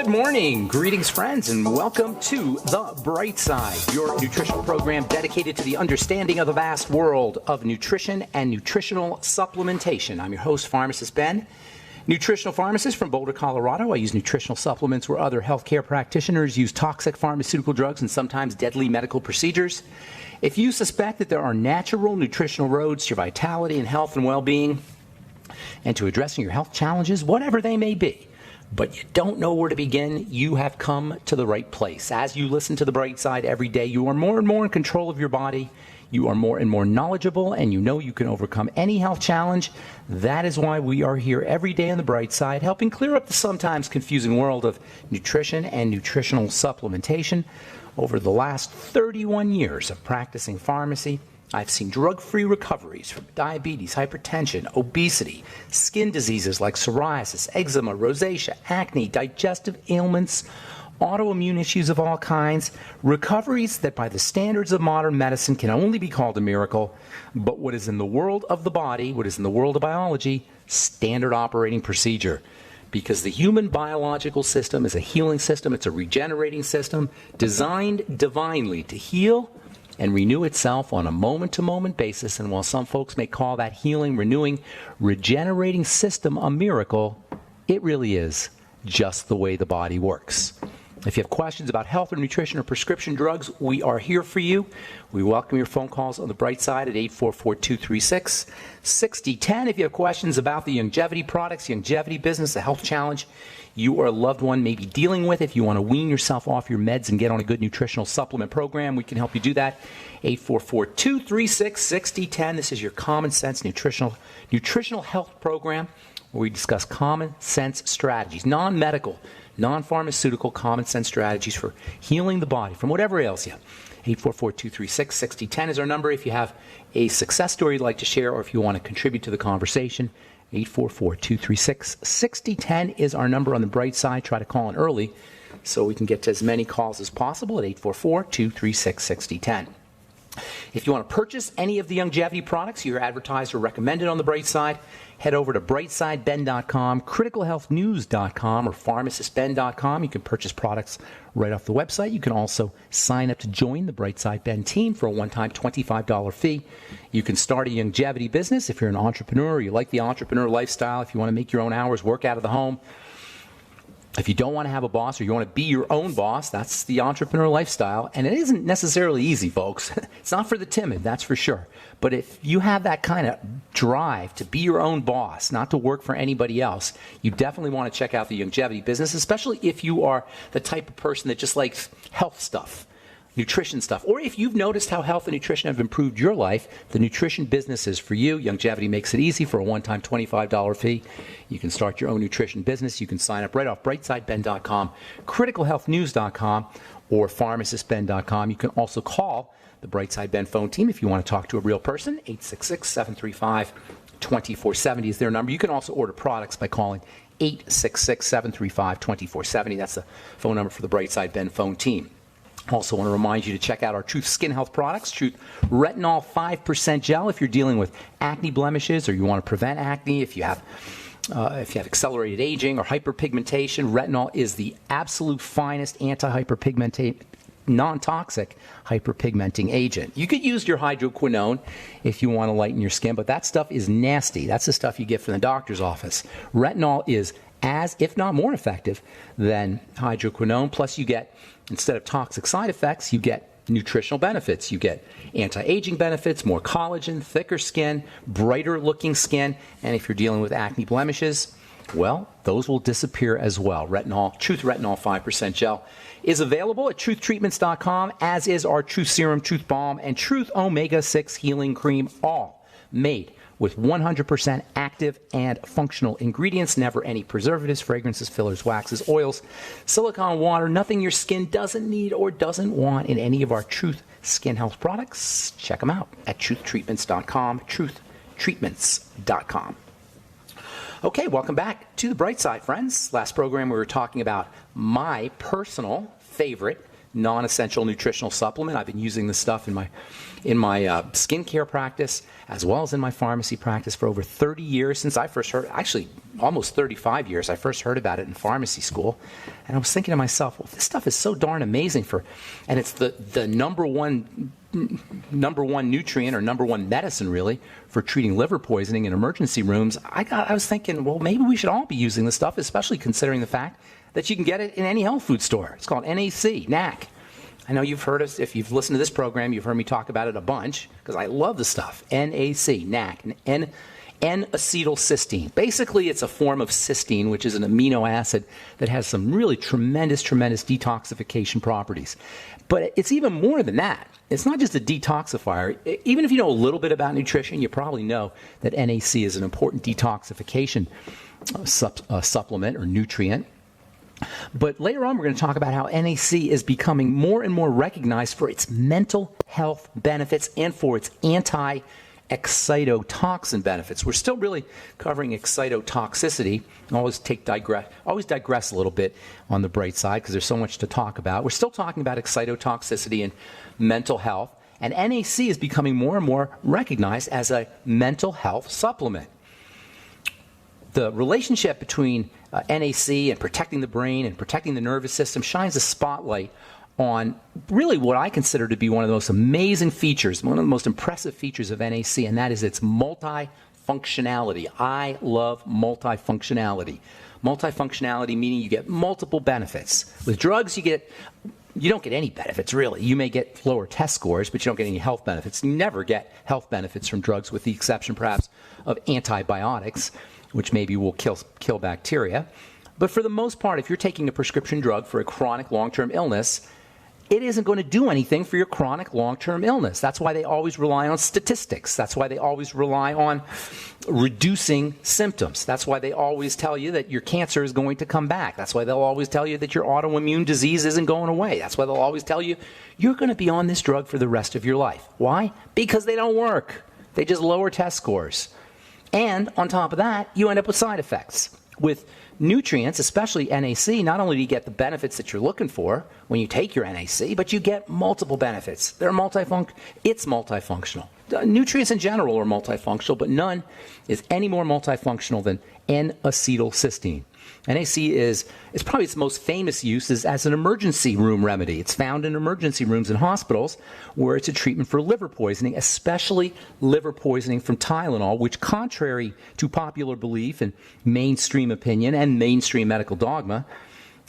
morning. Greetings, friends, and welcome to The Bright Side, your nutritional program dedicated to the understanding of the vast world of nutrition and nutritional supplementation. I'm your host, Pharmacist Ben, nutritional pharmacist from Boulder, Colorado. I use nutritional supplements where other healthcare practitioners use toxic pharmaceutical drugs and sometimes deadly medical procedures. If you suspect that there are natural nutritional roads to your vitality and health and well-being and to addressing your health challenges, whatever they may be, but you don't know where to begin, you have come to the right place. As you listen to The Bright Side every day, you are more and more in control of your body. You are more and more knowledgeable, and you know you can overcome any health challenge. That is why we are here every day on The Bright Side, helping clear up the sometimes confusing world of nutrition and nutritional supplementation. Over the last 31 years of practicing pharmacy, I've seen drug-free recoveries from diabetes, hypertension, obesity, skin diseases like psoriasis, eczema, rosacea, acne, digestive ailments, autoimmune issues of all kinds, recoveries that by the standards of modern medicine can only be called a miracle, but what is in the world of the body, what is in the world of biology, standard operating procedure. Because the human biological system is a healing system, it's a regenerating system, designed divinely to heal and renew itself on a moment-to-moment basis. And while some folks may call that healing, renewing, regenerating system a miracle, it really is just the way the body works. If you have questions about health or nutrition or prescription drugs, we are here for you. We welcome your phone calls on The Bright Side at 844-236-6010. If you have questions about the longevity products, longevity business, the health challenge you or a loved one may be dealing with, if you want to wean yourself off your meds and get on a good nutritional supplement program, we can help you do that. 844-236-6010. This is your common sense nutritional health program where we discuss common sense strategies, non-medical, non-pharmaceutical common sense strategies for healing the body from whatever ails you. 844-236-6010 is our number if you have a success story you'd like to share or if you want to contribute to the conversation. 844-236-6010 is our number on The Bright Side. Try to call in early so we can get to as many calls as possible at 844-236-6010. If you want to purchase any of the longevity products you're advertised or recommended on The Bright Side, head over to brightsideben.com, criticalhealthnews.com, or pharmacistben.com. You can purchase products right off the website. You can also sign up to join the Bright Side Ben team for a one-time $25 fee. You can start a longevity business if you're an entrepreneur, you like the entrepreneur lifestyle, if you want to make your own hours, work out of the home. If you don't want to have a boss or you want to be your own boss, that's the entrepreneur lifestyle. And it isn't necessarily easy, folks. It's not for the timid, that's for sure. But if you have that kind of drive to be your own boss, not to work for anybody else, you definitely want to check out the longevity business, especially if you are the type of person that just likes health stuff, nutrition stuff. Or if you've noticed how health and nutrition have improved your life, the nutrition business is for you. Longevity makes it easy for a one-time $25 fee. You can start your own nutrition business. You can sign up right off brightsideben.com, criticalhealthnews.com, or pharmacistben.com. You can also call the Bright Side Ben phone team if you want to talk to a real person. 866-735-2470 is their number. You can also order products by calling 866-735-2470. That's the phone number for the Bright Side Ben phone team. Also want to remind you to check out our Truth Skin Health products, Truth Retinol 5% Gel if you're dealing with acne blemishes or you want to prevent acne, if you have accelerated aging or hyperpigmentation. Retinol is the absolute finest non-toxic hyperpigmenting agent. You could use your hydroquinone if you want to lighten your skin, but that stuff is nasty. That's the stuff you get from the doctor's office. Retinol is as, if not more effective than hydroquinone. Plus you get, instead of toxic side effects, you get nutritional benefits. You get anti-aging benefits, more collagen, thicker skin, brighter looking skin. And if you're dealing with acne blemishes, well, those will disappear as well. Truth Retinol 5% Gel is available at truthtreatments.com, as is our Truth Serum, Truth Balm, and Truth Omega 6 Healing Cream, all made with 100% active and functional ingredients, never any preservatives, fragrances, fillers, waxes, oils, silicone water, nothing your skin doesn't need or doesn't want in any of our Truth Skin Health products. Check them out at truthtreatments.com, truthtreatments.com. Okay, welcome back to The Bright Side, friends. Last program we were talking about my personal favorite non-essential nutritional supplement. I've been using this stuff in my skincare practice as well as in my pharmacy practice for over 30 years since I first heard, actually almost 35 years. I first heard about it in pharmacy school. And I was thinking to myself, well, this stuff is so darn amazing and it's the number one nutrient or number one medicine really for treating liver poisoning in emergency rooms. I was thinking, well, maybe we should all be using this stuff, especially considering the fact that you can get it in any health food store. It's called NAC. I know you've heard us, if you've listened to this program, you've heard me talk about it a bunch, because I love the stuff. NAC, N-acetylcysteine. Basically, it's a form of cysteine, which is an amino acid that has some really tremendous detoxification properties. But it's even more than that. It's not just a detoxifier. Even if you know a little bit about nutrition, you probably know that NAC is an important detoxification supplement or nutrient. But later on, we're going to talk about how NAC is becoming more and more recognized for its mental health benefits and for its anti-excitotoxin benefits. We're still really covering excitotoxicity. Always digress a little bit on the bright side because there's so much to talk about. We're still talking about excitotoxicity and mental health, and NAC is becoming more and more recognized as a mental health supplement. The relationship between NAC and protecting the brain and protecting the nervous system shines a spotlight on really what I consider to be one of the most amazing features, one of the most impressive features of NAC, and that is its multifunctionality. I love multifunctionality. Multifunctionality meaning you get multiple benefits. With drugs, you don't get any benefits, really. You may get lower test scores, but you don't get any health benefits. You never get health benefits from drugs, with the exception, perhaps, of antibiotics, which maybe will kill bacteria. But for the most part, if you're taking a prescription drug for a chronic long-term illness, it isn't going to do anything for your chronic long-term illness. That's why they always rely on statistics. That's why they always rely on reducing symptoms. That's why they always tell you that your cancer is going to come back. That's why they'll always tell you that your autoimmune disease isn't going away. That's why they'll always tell you you're going to be on this drug for the rest of your life. Why? Because they don't work. They just lower test scores. And on top of that, you end up with side effects. With nutrients, especially NAC, not only do you get the benefits that you're looking for when you take your NAC, but you get multiple benefits. It's multifunctional. Nutrients in general are multifunctional, but none is any more multifunctional than N-acetylcysteine. NAC is probably its most famous use is as an emergency room remedy. It's found in emergency rooms in hospitals where it's a treatment for liver poisoning, especially liver poisoning from Tylenol, which, contrary to popular belief and mainstream opinion and mainstream medical dogma,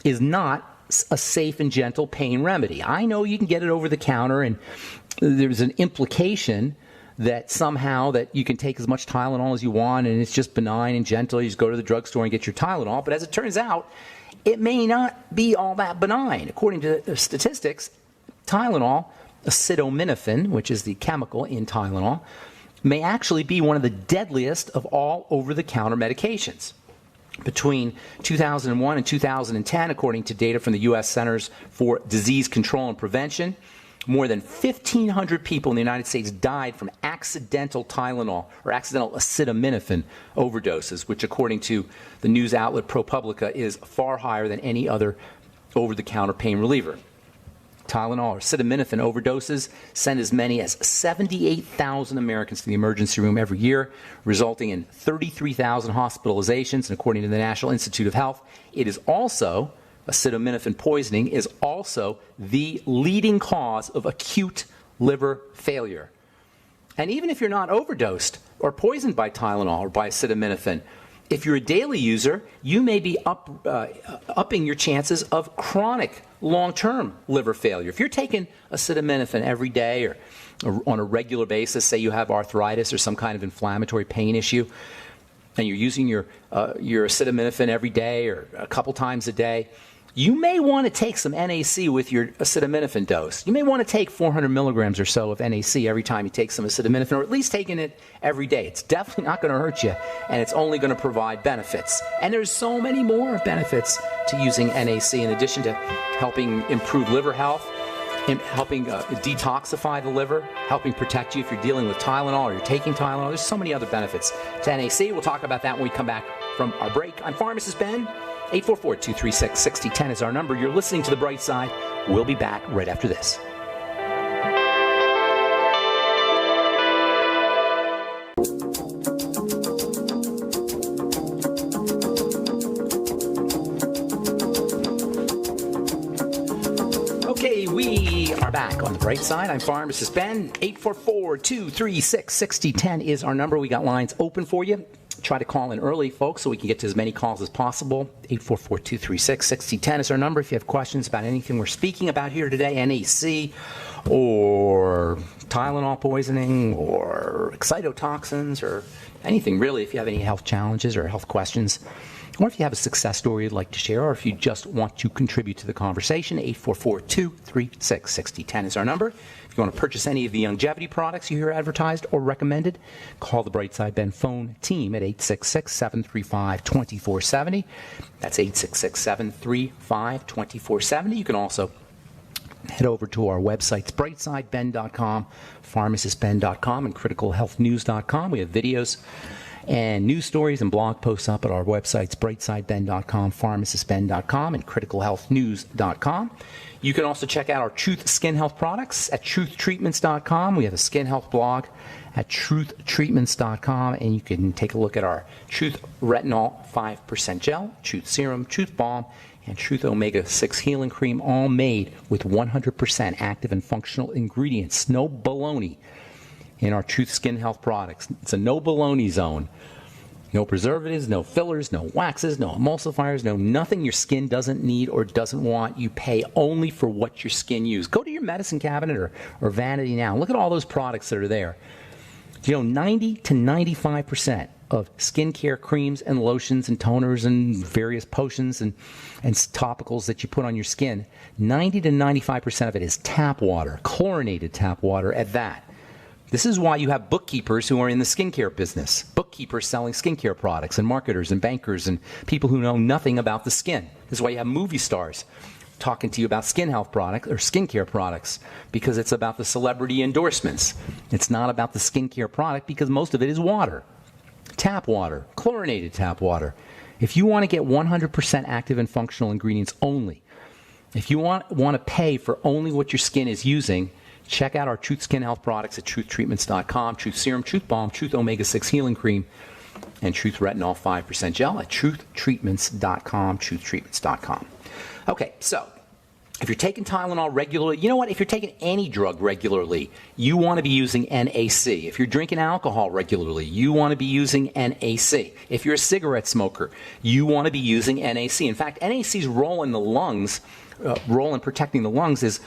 is not a safe and gentle pain remedy. I know you can get it over the counter, and there's an implication that somehow that you can take as much Tylenol as you want and it's just benign and gentle. You just go to the drugstore and get your Tylenol. But as it turns out, it may not be all that benign. According to the statistics, Tylenol, acetaminophen, which is the chemical in Tylenol, may actually be one of the deadliest of all over-the-counter medications. Between 2001 and 2010, according to data from the U.S. Centers for Disease Control and Prevention, more than 1,500 people in the United States died from accidental Tylenol or accidental acetaminophen overdoses, which, according to the news outlet ProPublica, is far higher than any other over-the-counter pain reliever. Tylenol or acetaminophen overdoses send as many as 78,000 Americans to the emergency room every year, resulting in 33,000 hospitalizations. And according to the National Institute of Health, acetaminophen poisoning is also the leading cause of acute liver failure. And even if you're not overdosed or poisoned by Tylenol or by acetaminophen, if you're a daily user, you may be upping your chances of chronic long-term liver failure. If you're taking acetaminophen every day or on a regular basis, say you have arthritis or some kind of inflammatory pain issue, and you're using your acetaminophen every day or a couple times a day, you may want to take some NAC with your acetaminophen dose. You may want to take 400 milligrams or so of NAC every time you take some acetaminophen, or at least taking it every day. It's definitely not going to hurt you, and it's only going to provide benefits. And there's so many more benefits to using NAC in addition to helping improve liver health, helping detoxify the liver, helping protect you if you're dealing with Tylenol or you're taking Tylenol. There's so many other benefits to NAC. We'll talk about that when we come back from our break. I'm Pharmacist Ben. 844-236-6010 is our number. You're listening to The Bright Side. We'll be back right after this. Okay, we are back on The Bright Side. I'm Pharmacist Ben. 844-236-6010 is our number. We got lines open for you. Try to call in early, folks, so we can get to as many calls as possible. 844-236-6010 is our number. If you have questions about anything we're speaking about here today, NAC or Tylenol poisoning or excitotoxins or anything really, if you have any health challenges or health questions, or if you have a success story you'd like to share, or if you just want to contribute to the conversation, 844-236-6010 is our number. If you want to purchase any of the longevity products you hear advertised or recommended, call the Brightside Ben phone team at 866-735-2470. That's 866-735-2470. You can also head over to our websites, brightsideben.com, pharmacistben.com, and criticalhealthnews.com. We have videos and news stories and blog posts up at our websites, brightsideben.com, pharmacistben.com, and criticalhealthnews.com. You can also check out our Truth Skin Health products at truthtreatments.com. We have a skin health blog at truthtreatments.com, and you can take a look at our Truth Retinol 5% Gel, Truth Serum, Truth Balm, and Truth Omega-6 Healing Cream, all made with 100% active and functional ingredients. No baloney in our Truth Skin Health products. It's a no baloney zone. No preservatives, no fillers, no waxes, no emulsifiers, no nothing your skin doesn't need or doesn't want. You pay only for what your skin uses. Go to your medicine cabinet or vanity now. Look at all those products that are there. You know, 90 to 95% of skincare creams and lotions and toners and various potions and topicals that you put on your skin, 90 to 95% of it is tap water, chlorinated tap water at that. This is why you have bookkeepers who are in the skincare business, bookkeepers selling skincare products, and marketers and bankers and people who know nothing about the skin. This is why you have movie stars talking to you about skin health products or skincare products, because it's about the celebrity endorsements. It's not about the skincare product, because most of it is water, tap water, chlorinated tap water. If you want to get 100% active and functional ingredients only, if you want to pay for only what your skin is using, check out our Truth Skin Health products at truthtreatments.com, Truth Serum, Truth Balm, Truth Omega-6 Healing Cream, and Truth Retinol 5% Gel at truthtreatments.com, truthtreatments.com. Okay, so if you're taking Tylenol regularly, you know what? If you're taking any drug regularly, you want to be using NAC. If you're drinking alcohol regularly, you want to be using NAC. If you're a cigarette smoker, you want to be using NAC. In fact, NAC's role in the lungs, role in protecting the lungs is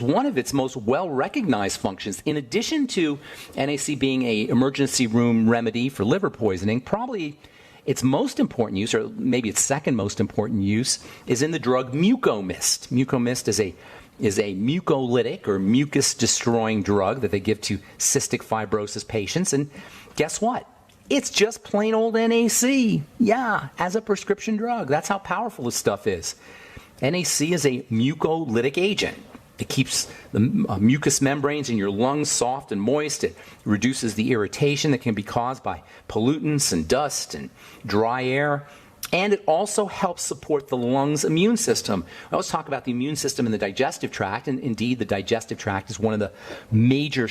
one of its most well-recognized functions. In addition to NAC being an emergency room remedy for liver poisoning, probably its most important use, or maybe its second most important use, is in the drug Mucomyst. Mucomyst is a mucolytic or mucus-destroying drug that they give to cystic fibrosis patients. And guess what? It's just plain old NAC. Yeah, as a prescription drug. That's how powerful this stuff is. NAC is a mucolytic agent. It keeps the mucous membranes in your lungs soft and moist. It reduces the irritation that can be caused by pollutants and dust and dry air. And it also helps support the lungs' immune system. I always talk about the immune system and the digestive tract, and indeed the digestive tract is one of the major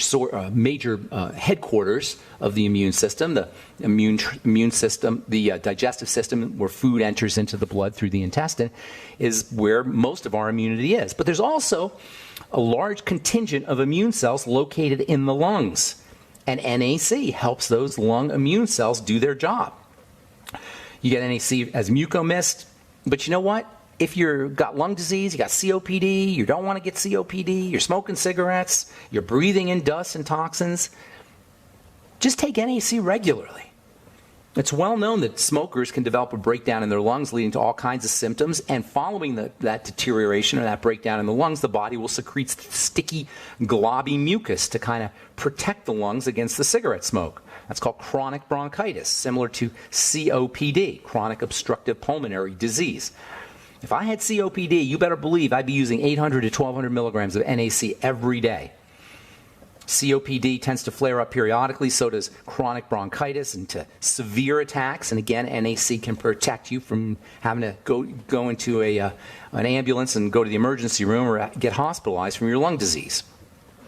headquarters of the immune system. The immune system, the digestive system, where food enters into the blood through the intestine, is where most of our immunity is. But there's also a large contingent of immune cells located in the lungs, and NAC helps those lung immune cells do their job. You get NAC as Mucomyst, but you know what? If you've got lung disease, you got COPD, you don't want to get COPD, you're smoking cigarettes, you're breathing in dust and toxins, just take NAC regularly. It's well known that smokers can develop a breakdown in their lungs, leading to all kinds of symptoms, and following that deterioration or that breakdown in the lungs, the body will secrete sticky, globby mucus to kind of protect the lungs against the cigarette smoke. That's called chronic bronchitis, similar to COPD, chronic obstructive pulmonary disease. If I had COPD, you better believe I'd be using 800 to 1,200 milligrams of NAC every day. COPD tends to flare up periodically, so does chronic bronchitis and to severe attacks. And again, NAC can protect you from having to go into an ambulance and go to the emergency room or get hospitalized from your lung disease.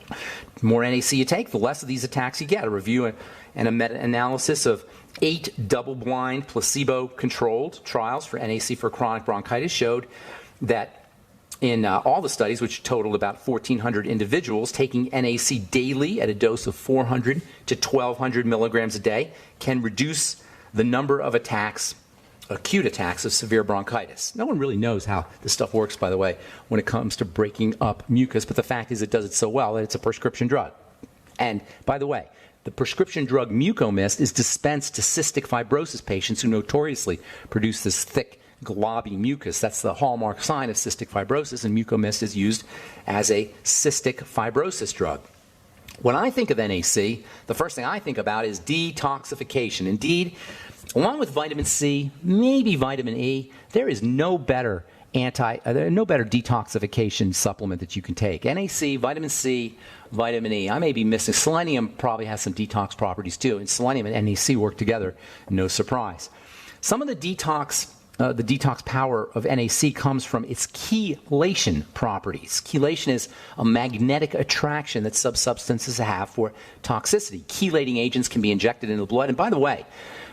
The more NAC you take, the less of these attacks you get. A review and a meta-analysis of 8 double-blind, placebo-controlled trials for NAC for chronic bronchitis showed that in all the studies, which totaled about 1,400 individuals, taking NAC daily at a dose of 400 to 1,200 milligrams a day can reduce the number of attacks, acute attacks of severe bronchitis. No one really knows how this stuff works, by the way, when it comes to breaking up mucus, but the fact is it does it so well that it's a prescription drug. And by the way, the prescription drug Mucomist is dispensed to cystic fibrosis patients who notoriously produce this thick, globby mucus. That's the hallmark sign of cystic fibrosis, and Mucomist is used as a cystic fibrosis drug. When I think of NAC, the first thing I think about is detoxification. Indeed, along with vitamin C, maybe vitamin E, there is no better detoxification supplement that you can take. NAC, vitamin C, vitamin E. I may be missing. Selenium probably has some detox properties too, and selenium and NAC work together, no surprise. Some of the detox power of NAC comes from its chelation properties. Chelation is a magnetic attraction that some substances have for toxicity. Chelating agents can be injected into the blood. And by the way,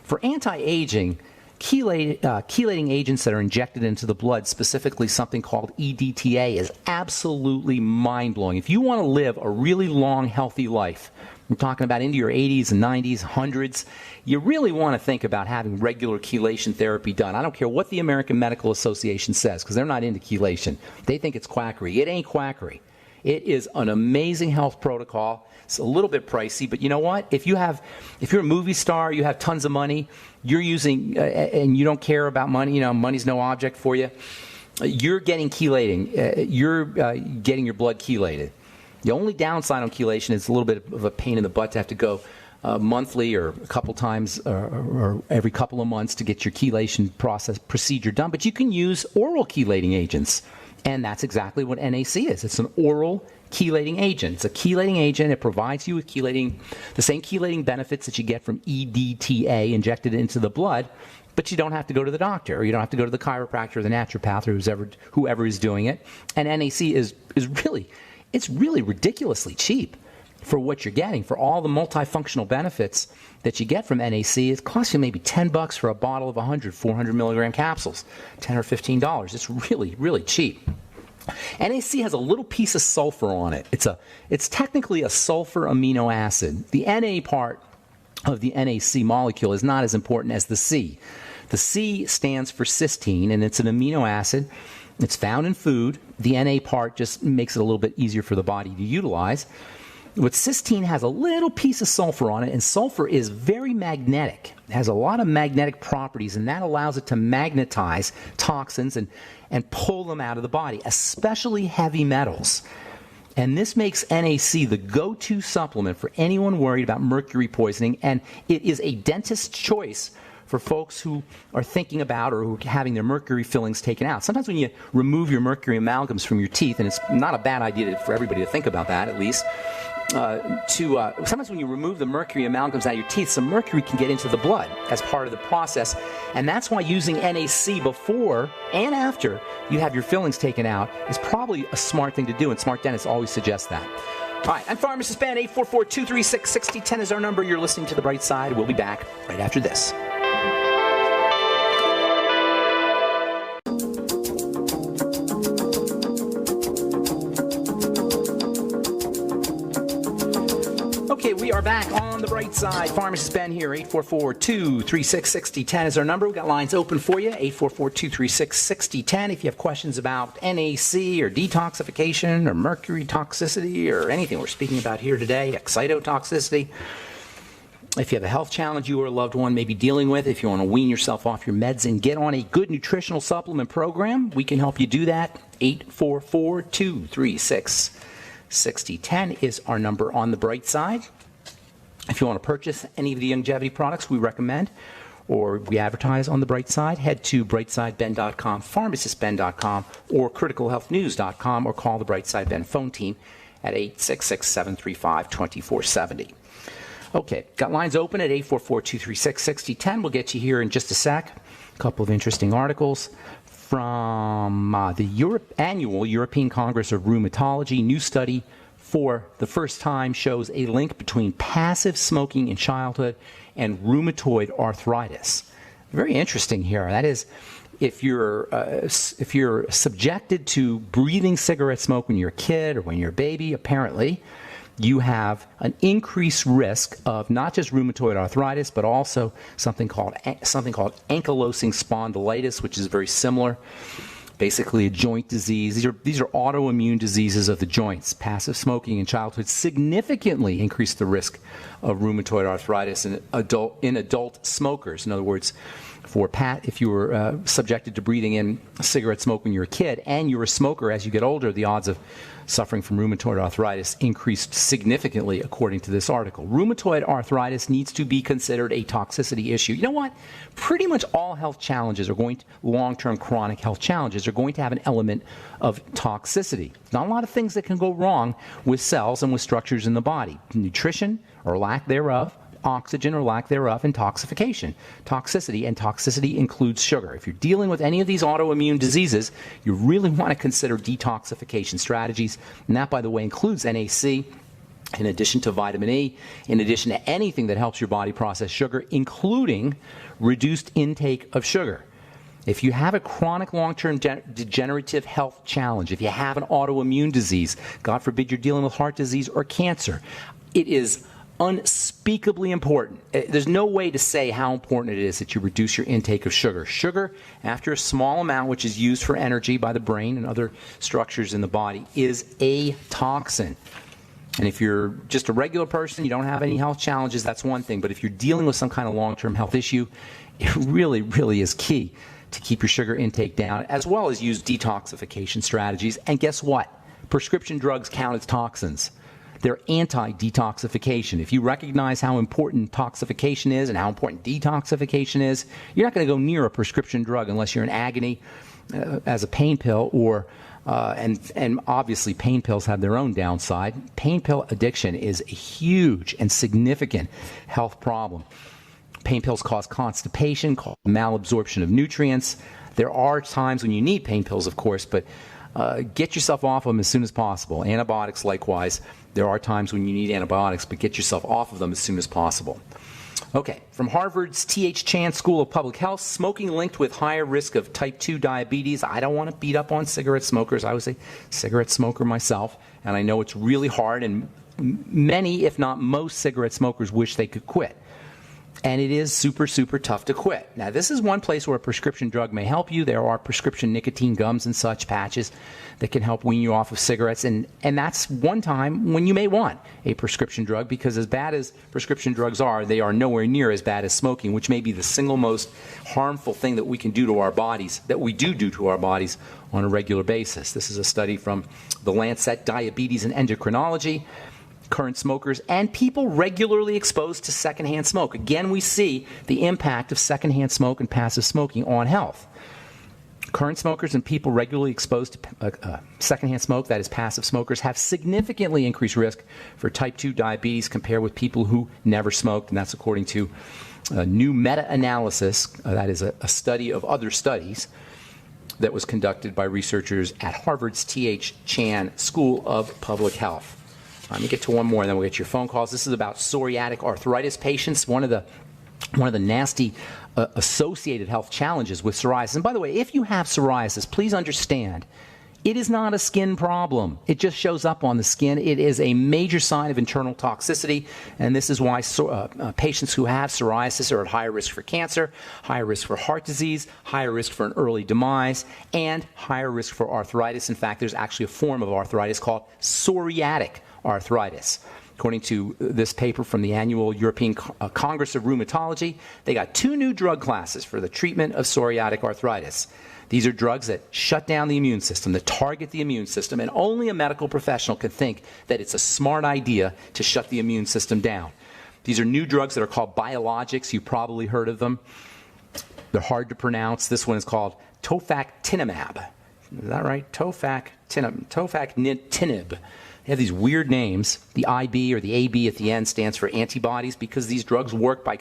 for anti-aging, chelating agents that are injected into the blood, specifically something called EDTA, is absolutely mind-blowing. If you want to live a really long, healthy life, I'm talking about into your 80s and 90s, 100s, you really want to think about having regular chelation therapy done. I don't care what the American Medical Association says, because they're not into chelation. They think it's quackery. It ain't quackery. It is an amazing health protocol. It's a little bit pricey, but you know what? If you're a movie star, you have tons of money, you're using, and you don't care about money, money's no object for you, you're getting chelating. You're getting your blood chelated. The only downside on chelation is a little bit of a pain in the butt to have to go monthly or a couple times or every couple of months to get your chelation procedure done. But you can use oral chelating agents, and that's exactly what NAC is. It's an oral chelating agent. It's a chelating agent. It provides you with the same chelating benefits that you get from EDTA injected into the blood, but you don't have to go to the doctor, or you don't have to go to the chiropractor or the naturopath or whoever is doing it. And NAC is really ridiculously cheap for what you're getting. For all the multifunctional benefits that you get from NAC, it costs you maybe $10 for a bottle of 400 milligram capsules, $10 or $15. It's really, really cheap. NAC has a little piece of sulfur on it. It's technically a sulfur amino acid. The Na part of the NAC molecule is not as important as the C. The C stands for cysteine, and it's an amino acid. It's found in food. The Na part just makes it a little bit easier for the body to utilize. But cysteine has a little piece of sulfur on it, and sulfur is very magnetic. It has a lot of magnetic properties, and that allows it to magnetize toxins and pull them out of the body, especially heavy metals. And this makes NAC the go-to supplement for anyone worried about mercury poisoning, and it is a dentist's choice for folks who are thinking about or who are having their mercury fillings taken out. Sometimes when you remove your mercury amalgams from your teeth, and it's not a bad idea for everybody to think about that at least, sometimes when you remove the mercury amalgams out of your teeth, some mercury can get into the blood as part of the process. And that's why using NAC before and after you have your fillings taken out is probably a smart thing to do, and smart dentists always suggest that. All right, I'm Pharmacist Ben. 844-236-6010 is our number. You're listening to The Bright Side. We'll be back right after this. Okay, we are back on The Bright Side. Pharmacist Ben here. 844-236-6010 is our number. We've got lines open for you. 844-236-6010. If you have questions about NAC or detoxification or mercury toxicity or anything we're speaking about here today, excitotoxicity. If you have a health challenge you or a loved one may be dealing with, if you want to wean yourself off your meds and get on a good nutritional supplement program, we can help you do that. 844-236-6010 is our number on The Bright Side. If you want to purchase any of the longevity products we recommend or we advertise on The Bright Side, head to brightsideben.com, pharmacistben.com, or criticalhealthnews.com, or call the Bright Side Ben phone team at 866-735-2470. Okay, got lines open at 844-236-6010. We'll get you here in just a sec. A couple of interesting articles from the annual European Congress of Rheumatology. New study for the first time shows a link between passive smoking in childhood and rheumatoid arthritis. Very interesting here. That is, if you're subjected to breathing cigarette smoke when you're a kid or when you're a baby, apparently you have an increased risk of not just rheumatoid arthritis, but also something called ankylosing spondylitis, which is very similar. Basically, a joint disease. These are autoimmune diseases of the joints. Passive smoking in childhood significantly increased the risk of rheumatoid arthritis in adult smokers. In other words, if you were subjected to breathing in cigarette smoke when you're a kid and you're a smoker as you get older, the odds of suffering from rheumatoid arthritis increased significantly, according to this article. Rheumatoid arthritis needs to be considered a toxicity issue. You know what? Pretty much all health challenges long-term chronic health challenges are going to have an element of toxicity. Not a lot of things that can go wrong with cells and with structures in the body. Nutrition or lack thereof, oxygen or lack thereof, intoxication. Toxicity, and toxicity includes sugar. If you're dealing with any of these autoimmune diseases, you really want to consider detoxification strategies, and that, by the way, includes NAC, in addition to vitamin E, in addition to anything that helps your body process sugar, including reduced intake of sugar. If you have a chronic long-term degenerative health challenge, if you have an autoimmune disease, God forbid you're dealing with heart disease or cancer, it is unspeakably important. There's no way to say how important it is that you reduce your intake of sugar. Sugar, after a small amount, which is used for energy by the brain and other structures in the body, is a toxin. And if you're just a regular person, you don't have any health challenges, that's one thing. But if you're dealing with some kind of long-term health issue, it really, really is key to keep your sugar intake down, as well as use detoxification strategies. And guess what? Prescription drugs count as toxins. They're anti-detoxification. If you recognize how important toxification is and how important detoxification is, you're not going to go near a prescription drug unless you're in agony as a pain pill, or and obviously pain pills have their own downside. Pain pill addiction is a huge and significant health problem. Pain pills cause constipation, cause malabsorption of nutrients. There are times when you need pain pills, of course, but get yourself off them as soon as possible. Antibiotics, likewise. There are times when you need antibiotics, but get yourself off of them as soon as possible. Okay, from Harvard's T.H. Chan School of Public Health, smoking linked with higher risk of type 2 diabetes. I don't want to beat up on cigarette smokers. I was a cigarette smoker myself, and I know it's really hard, and many, if not most, cigarette smokers wish they could quit. And it is super, super tough to quit. Now, this is one place where a prescription drug may help you. There are prescription nicotine gums and such patches that can help wean you off of cigarettes. And that's one time when you may want a prescription drug, because as bad as prescription drugs are, they are nowhere near as bad as smoking, which may be the single most harmful thing that we can do to our bodies, that we do to our bodies on a regular basis. This is a study from the Lancet Diabetes and Endocrinology. Current smokers and people regularly exposed to secondhand smoke. Again, we see the impact of secondhand smoke and passive smoking on health. Current smokers and people regularly exposed to secondhand smoke, that is passive smokers, have significantly increased risk for type 2 diabetes compared with people who never smoked, and that's according to a new meta-analysis, that is a study of other studies, that was conducted by researchers at Harvard's T.H. Chan School of Public Health. Let me get to one more, and then we'll get your phone calls. This is about psoriatic arthritis patients, one of the nasty associated health challenges with psoriasis. And by the way, if you have psoriasis, please understand, it is not a skin problem. It just shows up on the skin. It is a major sign of internal toxicity, and this is why patients who have psoriasis are at higher risk for cancer, higher risk for heart disease, higher risk for an early demise, and higher risk for arthritis. In fact, there's actually a form of arthritis called psoriatic arthritis. According to this paper from the annual European Congress of Rheumatology, they got 2 new drug classes for the treatment of psoriatic arthritis. These are drugs that shut down the immune system, that target the immune system, and only a medical professional can think that it's a smart idea to shut the immune system down. These are new drugs that are called biologics. You've probably heard of them. They're hard to pronounce. This one is called tofactinimab. Is that right? Tofactinib. They have these weird names. The IB or the AB at the end stands for antibodies because these drugs work by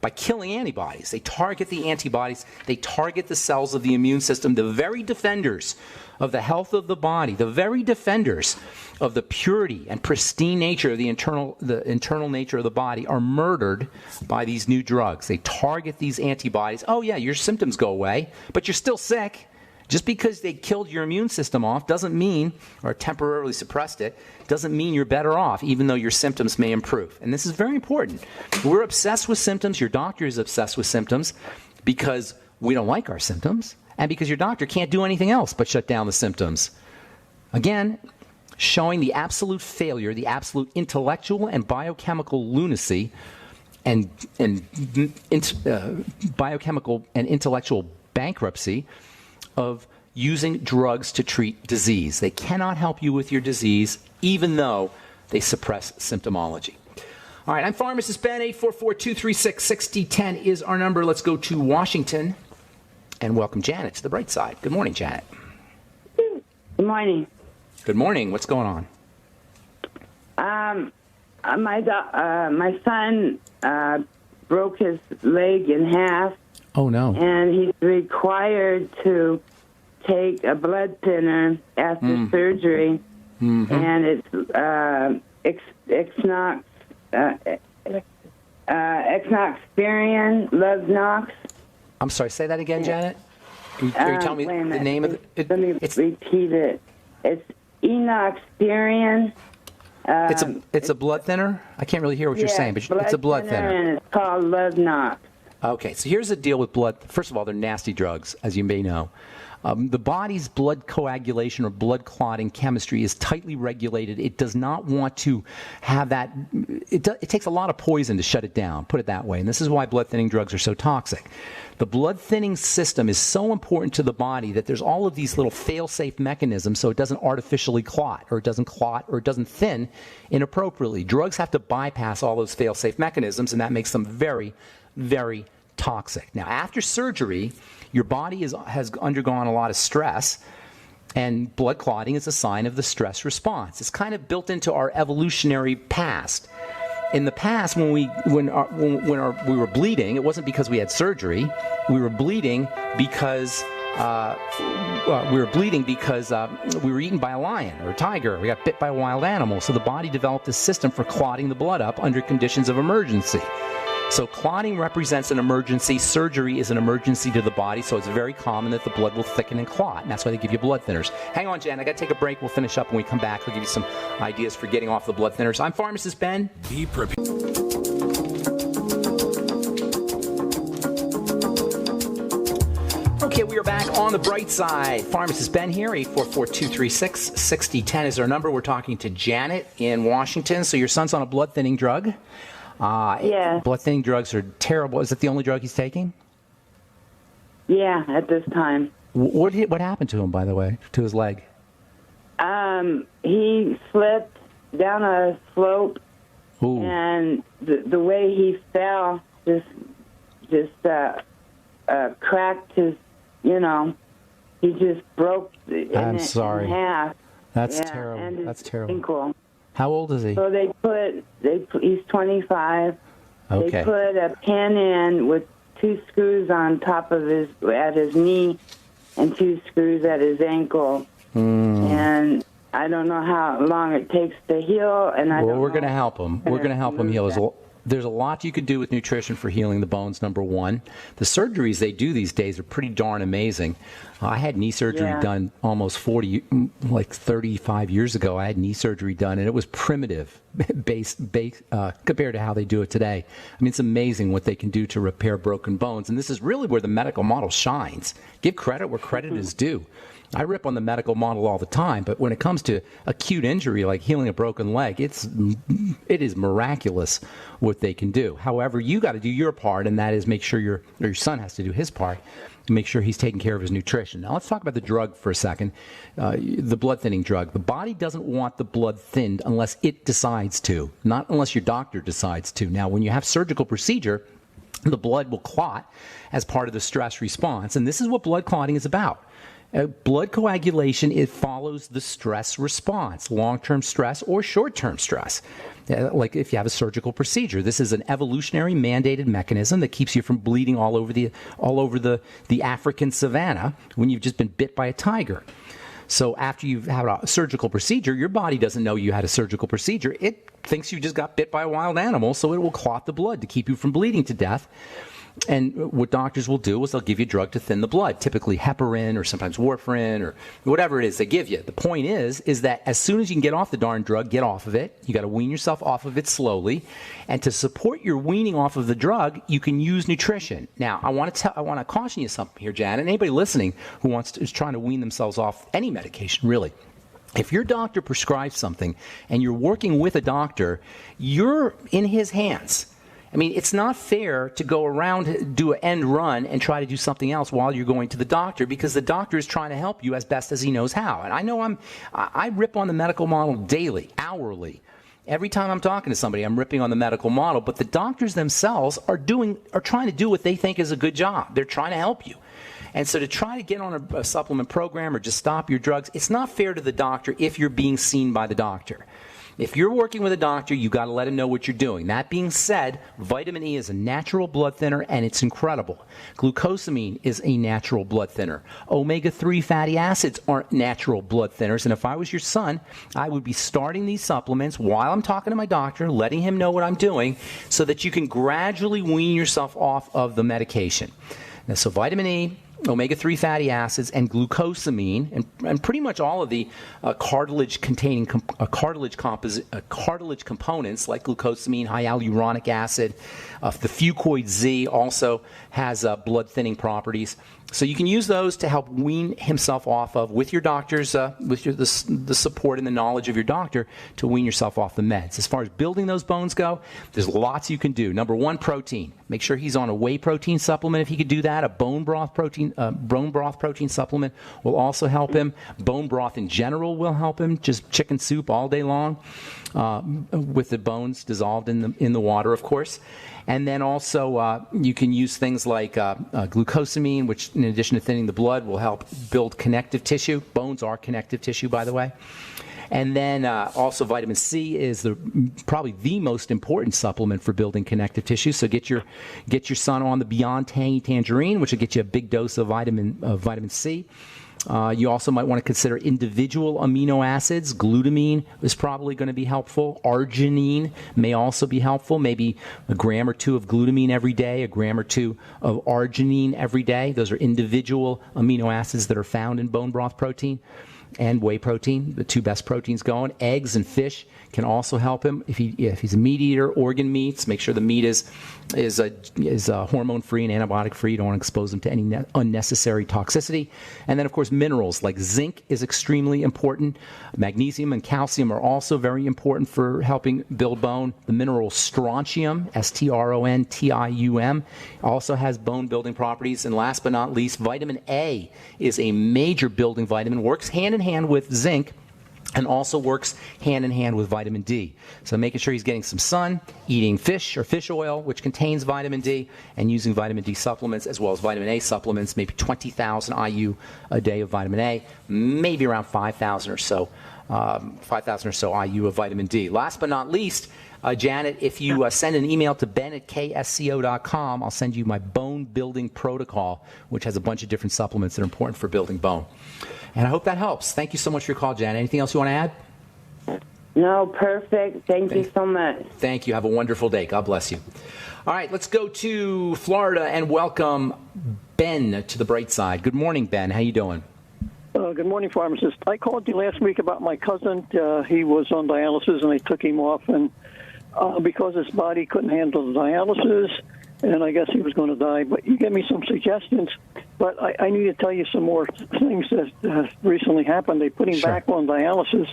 killing antibodies. They target the antibodies. They target the cells of the immune system, the very defenders of the health of the body, the very defenders of the purity and pristine nature of the internal nature of the body are murdered by these new drugs. They target these antibodies. Oh yeah, your symptoms go away, but you're still sick. Just because they killed your immune system off doesn't mean, or temporarily suppressed it, doesn't mean you're better off, even though your symptoms may improve. And this is very important. We're obsessed with symptoms. Your doctor is obsessed with symptoms because we don't like our symptoms, and because your doctor can't do anything else but shut down the symptoms. Again, showing the absolute failure, the absolute intellectual and biochemical lunacy and biochemical and intellectual bankruptcy of using drugs to treat disease. They cannot help you with your disease, even though they suppress symptomology. All right, I'm Pharmacist Ben. 844-236-6010 is our number. Let's go to Washington and welcome Janet to the bright side. Good morning, Janet. Good morning. Good morning. What's going on? My son broke his leg in half. Oh, no. And he's required to take a blood thinner after surgery. Mm-hmm. And it's Exnoxperion, Levnox. I'm sorry, say that again, Janet? Are you telling me the name of it? Let me repeat it. It's Enoxperion. It's a blood thinner? I can't really hear what you're saying, but it's a blood thinner. And it's called Levnox. Okay, so here's the deal with blood. First of all, they're nasty drugs, as you may know. The body's blood coagulation or blood clotting chemistry is tightly regulated. It does not want to have that. It takes a lot of poison to shut it down, put it that way. And this is why blood thinning drugs are so toxic. The blood thinning system is so important to the body that there's all of these little fail-safe mechanisms so it doesn't artificially clot or it doesn't thin inappropriately. Drugs have to bypass all those fail-safe mechanisms, and that makes them very, very toxic. Now, after surgery, your body has undergone a lot of stress, and blood clotting is a sign of the stress response. It's kind of built into our evolutionary past. In the past, when we were bleeding, it wasn't because we had surgery. We were bleeding because we were eaten by a lion or a tiger. We got bit by a wild animal. So the body developed a system for clotting the blood up under conditions of emergency. So clotting represents an emergency. Surgery is an emergency to the body, so it's very common that the blood will thicken and clot, and that's why they give you blood thinners. Hang on, Jan. I got to take a break. We'll finish up when we come back. We'll give you some ideas for getting off the blood thinners. I'm Pharmacist Ben. Be prepared. Okay, we are back on the bright side. Pharmacist Ben here. 844-236-6010 is our number. We're talking to Janet in Washington. So your son's on a blood thinning drug. Yeah. Blood thinning drugs are terrible. Is it the only drug he's taking? Yeah, at this time. What happened to him, by the way, to his leg? He slipped down a slope, Ooh. and the way he fell just cracked his, he just broke in half. That's terrible. And That's terrible. Ankle. How old is he? So he's 25. Okay. They put a pin in with 2 screws on top of at his knee and 2 screws at his ankle. And I don't know how long it takes to heal. We're going to help him. We're going to help him heal. There's a lot you could do with nutrition for healing the bones, number one. The surgeries they do these days are pretty darn amazing. I had knee surgery done almost 35 years ago. I had knee surgery done, and it was primitive compared to how they do it today. I mean, it's amazing what they can do to repair broken bones, and this is really where the medical model shines. Give credit where credit is due. I rip on the medical model all the time, but when it comes to acute injury like healing a broken leg, it is miraculous what they can do. However, you got to do your part, and that is make sure your son has to do his part to make sure he's taking care of his nutrition. Now, let's talk about the drug for a second, the blood thinning drug. The body doesn't want the blood thinned unless it decides to, not unless your doctor decides to. Now, when you have surgical procedure, the blood will clot as part of the stress response, and this is what blood clotting is about. Blood coagulation, it follows the stress response, long-term stress or short-term stress. Like if you have a surgical procedure, this is an evolutionary mandated mechanism that keeps you from bleeding all over the African savanna when you've just been bit by a tiger. So after you've had a surgical procedure, your body doesn't know you had a surgical procedure. It thinks you just got bit by a wild animal, so it will clot the blood to keep you from bleeding to death. And what doctors will do is they'll give you a drug to thin the blood, typically heparin or sometimes warfarin or whatever it is they give you. The point is that as soon as you can get off the darn drug, get off of it. You got to wean yourself off of it slowly. And to support your weaning off of the drug, you can use nutrition. Now, I want to caution you something here, Janet. Anybody listening who is trying to wean themselves off any medication, really. If your doctor prescribes something and you're working with a doctor, you're in his hands. I mean, it's not fair to go around, do an end run, and try to do something else while you're going to the doctor, because the doctor is trying to help you as best as he knows how. And I know I rip on the medical model daily, hourly. Every time I'm talking to somebody, I'm ripping on the medical model, but the doctors themselves are trying to do what they think is a good job. They're trying to help you. And so to try to get on a supplement program or just stop your drugs, it's not fair to the doctor if you're being seen by the doctor. If you're working with a doctor, you got to let him know what you're doing. That being said, vitamin E is a natural blood thinner, and it's incredible. Glucosamine is a natural blood thinner. Omega-3 fatty acids are natural blood thinners, and if I was your son, I would be starting these supplements while I'm talking to my doctor, letting him know what I'm doing, so that you can gradually wean yourself off of the medication. Now, so vitamin E, omega-3 fatty acids, and glucosamine, and pretty much all of the cartilage components like glucosamine, high hyaluronic acid. The Fucoid Z also has blood thinning properties. So you can use those to help wean himself off of, with your doctor's, the support and the knowledge of your doctor, to wean yourself off the meds. As far as building those bones go, there's lots you can do. Number one, protein. Make sure he's on a whey protein supplement if he could do that. A bone broth protein supplement will also help him. Bone broth in general will help him. Just chicken soup all day long, with the bones dissolved in the water, of course. And then also you can use things like glucosamine, which in addition to thinning the blood will help build connective tissue. Bones are connective tissue, by the way. And then also vitamin C is probably the most important supplement for building connective tissue. So get your son on the Beyond Tangy Tangerine, which will get you a big dose of vitamin C. You also might want to consider individual amino acids. Glutamine is probably going to be helpful. Arginine may also be helpful. Maybe a gram or two of glutamine every day, a gram or two of arginine every day. Those are individual amino acids that are found in bone broth protein and whey protein, the two best proteins going. Eggs and fish can also help him. If he's a meat eater, organ meats, make sure the meat is hormone-free and antibiotic-free. You don't want to expose them to any unnecessary toxicity. And then, of course, minerals like zinc is extremely important. Magnesium and calcium are also very important for helping build bone. The mineral strontium, strontium, also has bone-building properties. And last but not least, vitamin A is a major building vitamin, works hand-in-hand with zinc, and also works hand-in-hand with vitamin D. So making sure he's getting some sun, eating fish or fish oil, which contains vitamin D, and using vitamin D supplements as well as vitamin A supplements, maybe 20,000 IU a day of vitamin A, maybe around 5,000 or so IU of vitamin D. Last but not least, Janet, if you send an email to ben@ksco.com, I'll send you my bone building protocol, which has a bunch of different supplements that are important for building bone. And I hope that helps. Thank you so much for your call, Janet. Anything else you want to add? No, perfect. Thank you so much. Thank you. Have a wonderful day. God bless you. All right, let's go to Florida and welcome Ben to the bright side. Good morning, Ben. How you doing? Good morning, pharmacist. I called you last week about my cousin. He was on dialysis, and they took him off, and because his body couldn't handle the dialysis, and I guess he was going to die. But you gave me some suggestions. But I need to tell you some more things that recently happened. They put him back on dialysis.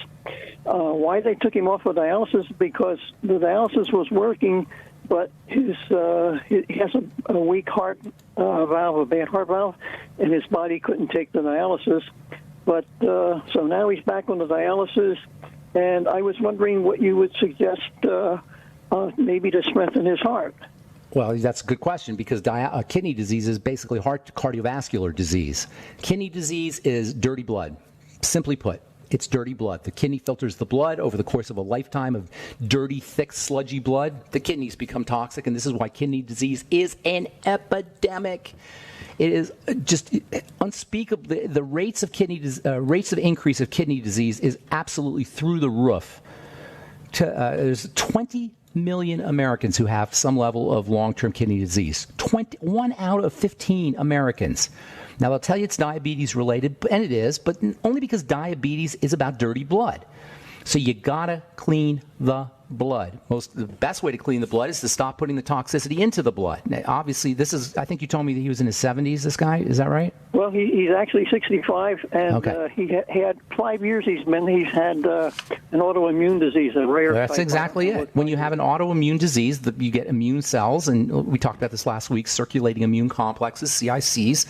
Why they took him off of dialysis? Because the dialysis was working, but he has a weak heart valve, a bad heart valve, and his body couldn't take the dialysis. But so now he's back on the dialysis, and I was wondering what you would suggest maybe to strengthen his heart. Well, that's a good question because kidney disease is basically heart cardiovascular disease. Kidney disease is dirty blood. Simply put, it's dirty blood. The kidney filters the blood over the course of a lifetime of dirty, thick, sludgy blood. The kidneys become toxic, and this is why kidney disease is an epidemic. It is just unspeakable. The rates of increase of kidney disease is absolutely through the roof. There's 20 million Americans who have some level of long-term kidney disease. 1 out of 15 Americans. Now, they'll tell you it's diabetes related, and it is, but only because diabetes is about dirty blood. So you gotta clean the blood. The best way to clean the blood is to stop putting the toxicity into the blood. Now, obviously, I think you told me that he was in his 70s, this guy. Is that right? Well, he's actually 65, and okay. He had 5 years he's had an autoimmune disease, a rare. That's exactly it. When you have an autoimmune disease, you get immune cells, and we talked about this last week, circulating immune complexes, CICs,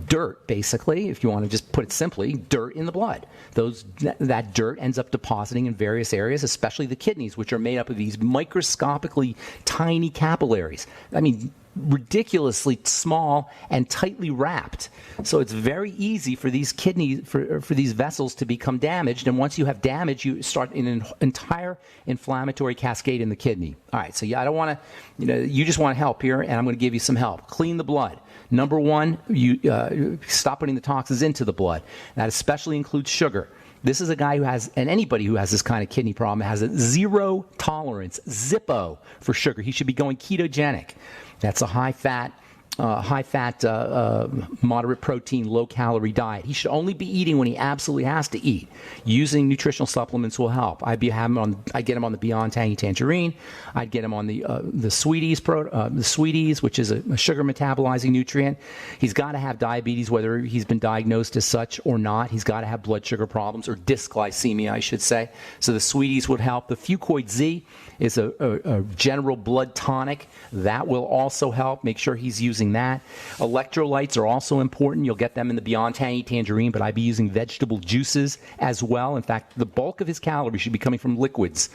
dirt, basically, if you want to just put it simply, dirt in the blood. That dirt ends up depositing in various areas, especially the kidneys, which are made up of these microscopically tiny capillaries. I mean, ridiculously small and tightly wrapped. So it's very easy for these kidneys, for these vessels to become damaged. And once you have damage, you start an entire inflammatory cascade in the kidney. All right, so I don't want to, you just want to help here, and I'm going to give you some help. Clean the blood. Number one, you stop putting the toxins into the blood. That especially includes sugar. This is a guy who has, and anybody who has this kind of kidney problem has a zero tolerance, Zippo, for sugar. He should be going ketogenic. That's a high-fat, moderate protein, low-calorie diet. He should only be eating when he absolutely has to eat. Using nutritional supplements will help. I get him on the Beyond Tangy Tangerine. I'd get him on the Sweeties, which is a sugar metabolizing nutrient. He's got to have diabetes, whether he's been diagnosed as such or not. He's got to have blood sugar problems, or dysglycemia, I should say. So the Sweeties would help. The Fucoid Z is a general blood tonic. That will also help. Make sure he's using that. Electrolytes are also important. You'll get them in the Beyond Tangy Tangerine, but I'd be using vegetable juices as well. In fact, the bulk of his calories should be coming from liquids,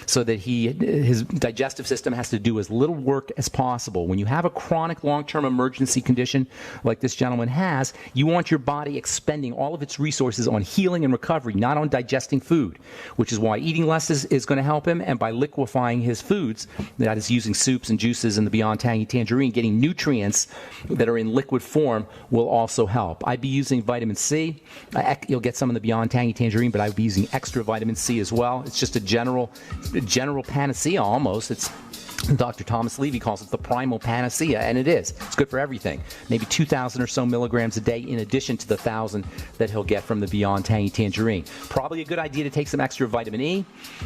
so that his digestive system has to do as little work as possible. When you have a chronic long-term emergency condition like this gentleman has, you want your body expending all of its resources on healing and recovery, not on digesting food, which is why eating less is going to help him, and by liquefying his foods, that is using soups and juices in the Beyond Tangy Tangerine, getting nutrients that are in liquid form will also help. I'd be using vitamin C. You'll get some in the Beyond Tangy Tangerine, but I'd be using extra vitamin C as well. It's just a general panacea almost. It's Dr. Thomas Levy calls it the primal panacea, and it is. It's good for everything. Maybe 2,000 or so milligrams a day in addition to the 1,000 that he'll get from the Beyond Tangy Tangerine. Probably a good idea to take some extra vitamin E,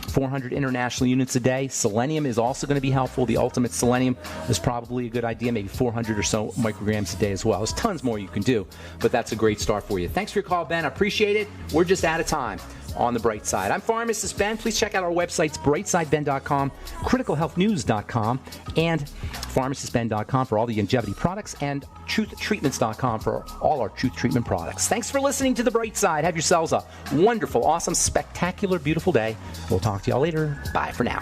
400 international units a day. Selenium is also going to be helpful. The ultimate selenium is probably a good idea, maybe 400 or so micrograms a day as well. There's tons more you can do, but that's a great start for you. Thanks for your call, Ben. I appreciate it. We're just out of time on the Bright Side. I'm Pharmacist Ben. Please check out our websites, brightsideben.com, criticalhealthnews.com, and pharmacistben.com for all the longevity products, and truthtreatments.com for all our truth treatment products. Thanks for listening to the Bright Side. Have yourselves a wonderful, awesome, spectacular, beautiful day. We'll talk to y'all later. Bye for now.